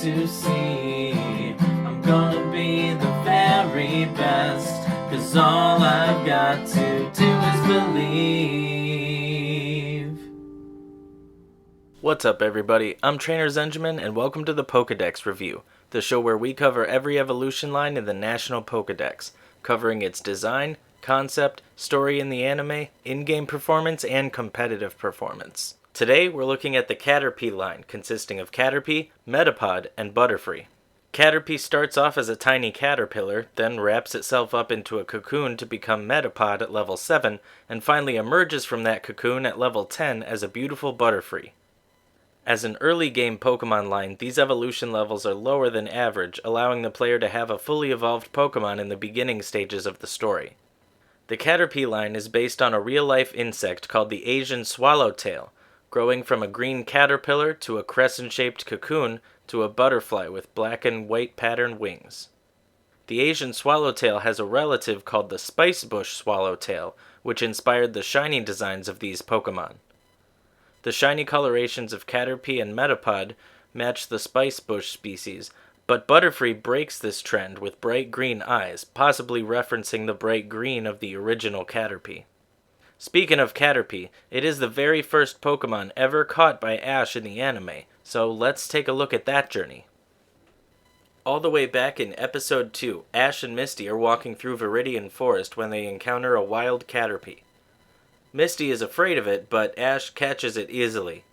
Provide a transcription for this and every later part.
to see. I'm gonna be the very best, 'cause all I've got to do is believe. What's up, everybody? I'm Trainer Zenjamin, and welcome to the Pokédex Review, the show where we cover every evolution line in the National Pokédex, covering its design, concept, story in the anime, in-game performance, and competitive performance. Today, we're looking at the CATERPIE line, consisting of CATERPIE, Metapod, and Butterfree. CATERPIE starts off as a tiny caterpillar, then wraps itself up into a cocoon to become Metapod at level 7, and finally emerges from that cocoon at level 10 as a beautiful Butterfree. As an early game Pokemon line, these evolution levels are lower than average, allowing the player to have a fully evolved Pokemon in the beginning stages of the story. The CATERPIE line is based on a real-life insect called the Asian swallowtail, growing from a green caterpillar to a crescent-shaped cocoon to a butterfly with black and white patterned wings. The Asian swallowtail has a relative called the spicebush swallowtail, which inspired the shiny designs of these Pokemon. The shiny colorations of CATERPIE and Metapod match the spicebush species, but Butterfree breaks this trend with bright green eyes, possibly referencing the bright green of the original CATERPIE. Speaking of CATERPIE, it is the very first Pokemon ever caught by Ash in the anime, so let's take a look at that journey. All the way back in Episode 2, Ash and Misty are walking through Viridian Forest when they encounter a wild CATERPIE. Misty is afraid of it, but Ash catches it easily.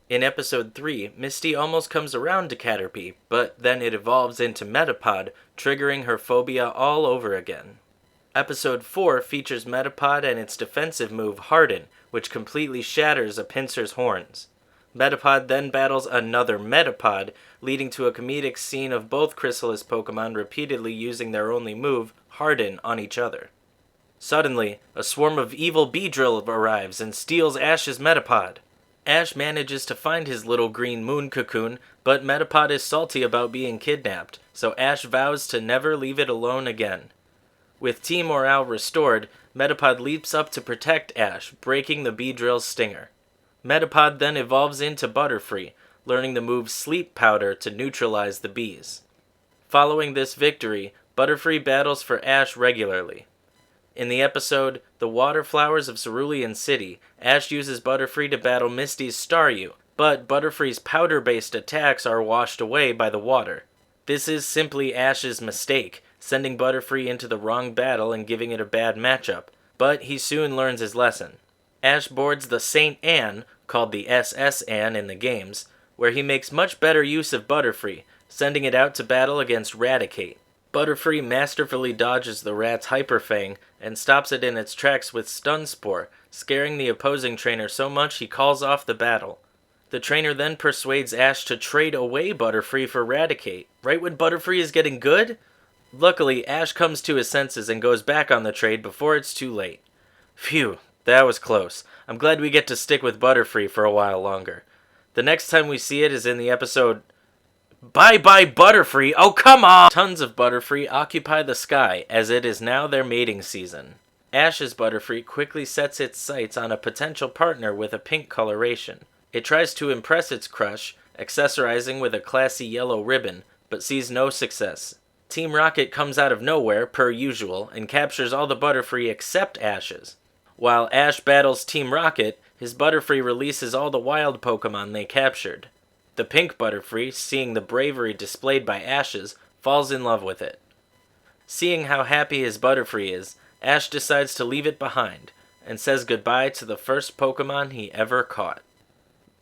In Episode 3, Misty almost comes around to CATERPIE, but then it evolves into Metapod, triggering her phobia all over again. Episode 4 features Metapod and its defensive move Harden, which completely shatters a Pinsir's horns. Metapod then battles another Metapod, leading to a comedic scene of both Chrysalis Pokemon repeatedly using their only move, Harden, on each other. Suddenly, a swarm of evil Beedrill arrives and steals Ash's Metapod. Ash manages to find his little green moon cocoon, but Metapod is salty about being kidnapped, so Ash vows to never leave it alone again. With team morale restored, Metapod leaps up to protect Ash, breaking the Beedrill's stinger. Metapod then evolves into Butterfree, learning the move Sleep Powder to neutralize the bees. Following this victory, Butterfree battles for Ash regularly. In the episode, The Water Flowers of Cerulean City, Ash uses Butterfree to battle Misty's Staryu, but Butterfree's powder-based attacks are washed away by the water. This is simply Ash's mistake, sending Butterfree into the wrong battle and giving it a bad matchup, but he soon learns his lesson. Ash boards the St. Anne, called the SS Anne in the games, where he makes much better use of Butterfree, sending it out to battle against Raticate. Butterfree masterfully dodges the rat's Hyper Fang and stops it in its tracks with Stun Spore, scaring the opposing trainer so much he calls off the battle. The trainer then persuades Ash to trade away Butterfree for Raticate, right when Butterfree is getting good? Luckily, Ash comes to his senses and goes back on the trade before it's too late. Phew, that was close. I'm glad we get to stick with Butterfree for a while longer. The next time we see it is in the episode... Bye bye Butterfree! Oh come on! Tons of Butterfree occupy the sky, as it is now their mating season. Ash's Butterfree quickly sets its sights on a potential partner with a pink coloration. It tries to impress its crush, accessorizing with a classy yellow ribbon, but sees no success. Team Rocket comes out of nowhere, per usual, and captures all the Butterfree except Ash's. While Ash battles Team Rocket, his Butterfree releases all the wild Pokemon they captured. The pink Butterfree, seeing the bravery displayed by Ash's, falls in love with it. Seeing how happy his Butterfree is, Ash decides to leave it behind, and says goodbye to the first Pokemon he ever caught.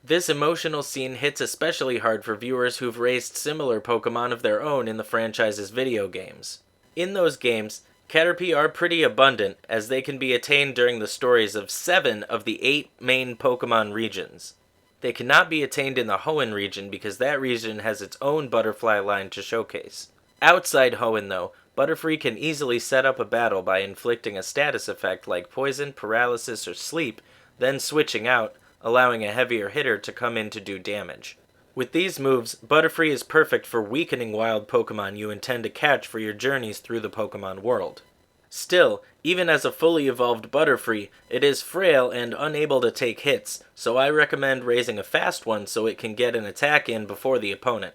This emotional scene hits especially hard for viewers who've raised similar Pokemon of their own in the franchise's video games. In those games, CATERPIE are pretty abundant, as they can be attained during the stories of 7 of the 8 main Pokemon regions. They cannot be attained in the Hoenn region because that region has its own butterfly line to showcase. Outside Hoenn though, Butterfree can easily set up a battle by inflicting a status effect like poison, paralysis, or sleep, then switching out, allowing a heavier hitter to come in to do damage. With these moves, Butterfree is perfect for weakening wild Pokemon you intend to catch for your journeys through the Pokemon world. Still, even as a fully evolved Butterfree, it is frail and unable to take hits, so I recommend raising a fast one so it can get an attack in before the opponent.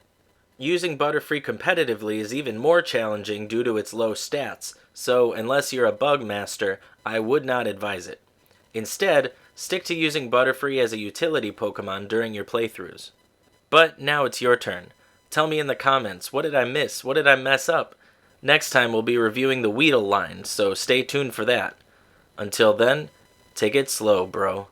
Using Butterfree competitively is even more challenging due to its low stats, so unless you're a bug master, I would not advise it. Instead, stick to using Butterfree as a utility Pokemon during your playthroughs. But now it's your turn. Tell me in the comments, what did I miss? What did I mess up? Next time we'll be reviewing the Weedle line, so stay tuned for that. Until then, take it slow, bro.